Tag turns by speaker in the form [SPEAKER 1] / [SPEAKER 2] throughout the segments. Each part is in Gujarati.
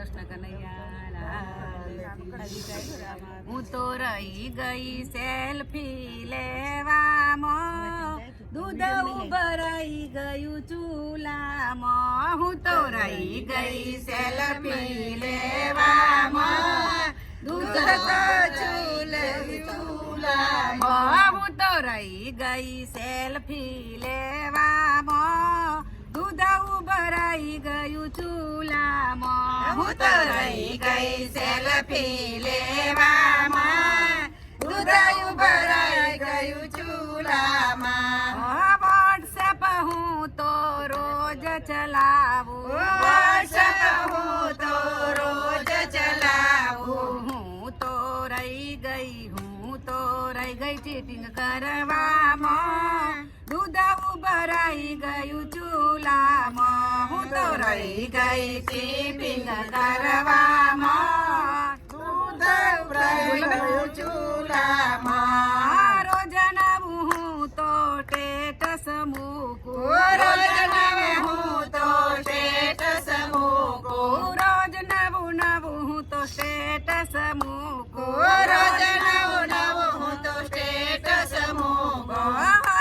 [SPEAKER 1] કૃષ્ણ કનૈયા હું તો રહી ગઈ સેલ્ફી લેવામાં, દૂધ ઉભરાઈ ગયું ચૂલામાં. હું તો રહી ગઈ સેલ્ફી લેવામાં, દૂધ ચૂલામાં. હું તો રહી ગઈ સેલ્ફી લેવામાં, દૂધ ઉભરાઈ ગયું ચૂલામાં. હું તો રહી ગઈ સેલ્ફી લેવામાં, દૂધ ઉભરાઈ ગયું ચૂલામાં. વોટ્સએપ હું તો રોજ ચલાવું, વોટ્સએપ હું તો રોજ ચલાવું. હું તો રહી ગઈ ચીટિંગ કરવામાં, દૂધ ઉભરાઈ ગયું ચૂલામાં. હું તો રહી ગઈ ચીટિંગ કરવામાં, દૂધ ઉભરાઈ ગયું ચૂલામાં. રોજ નવું હું તો સ્ટેટસ મૂકું, રોજ નવું હું તો સ્ટેટસ મૂકું. રોજ નવું હું તો સ્ટેટસ મૂકું, રોજ નવું હું તો સ્ટેટસ મૂકું.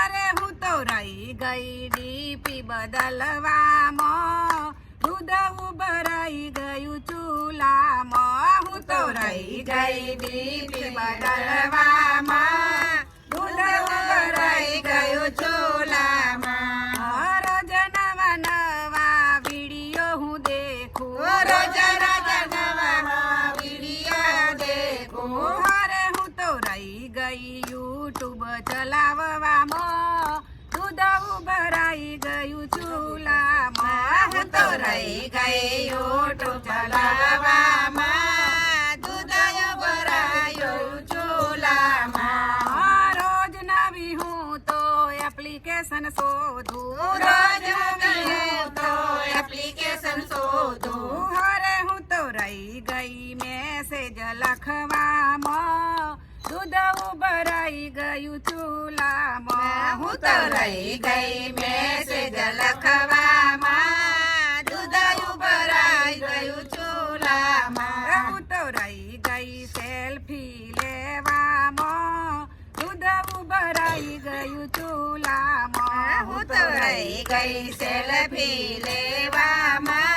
[SPEAKER 1] અરે હું તો રહી ગઈ ડીપી બદલવામાં, દૂધ ઉભરાઈ ગયું ચૂલામાં. હું તો રહી ગઈ ડીપી બદલવામાં, દૂધ ઉભરાઈ ગયું ચૂલામાં. રોજ નવા નવા વિડીયો હું દેખું, રોજ નવા વિડીયો દેખું. અરે હું તો રહી ગઈ યુટ્યુબ ચલાવવામાં, દૂધ ઉભરાઈ ગયું ચૂલામાં. હું તો રહી ગઈ યુટ્યુબ ચલાવવામાં, દૂધ ઉભરાયું ચૂલામાં. રોજ નવી હું તો એપ્લિકેશન શોધું, રોજ નવી હું તો એપ્લિકેશન શોધું. અરે હું તો રહી ગઈ મેસેજ લખવામાં, દૂધ ઉભરાઈ ગયું ચૂલામાં. હું તો રહી ગઈ મેસેજ લખવામાં, દૂધ ઉભરાઈ ગયું ચૂલામાં. હું તો રહી ગઈ સેલ્ફી લેવામાં, દૂધ ઉભરાઈ ગયું ચૂલામાં. હું તો રહી ગઈ સેલ્ફી લેવામાં,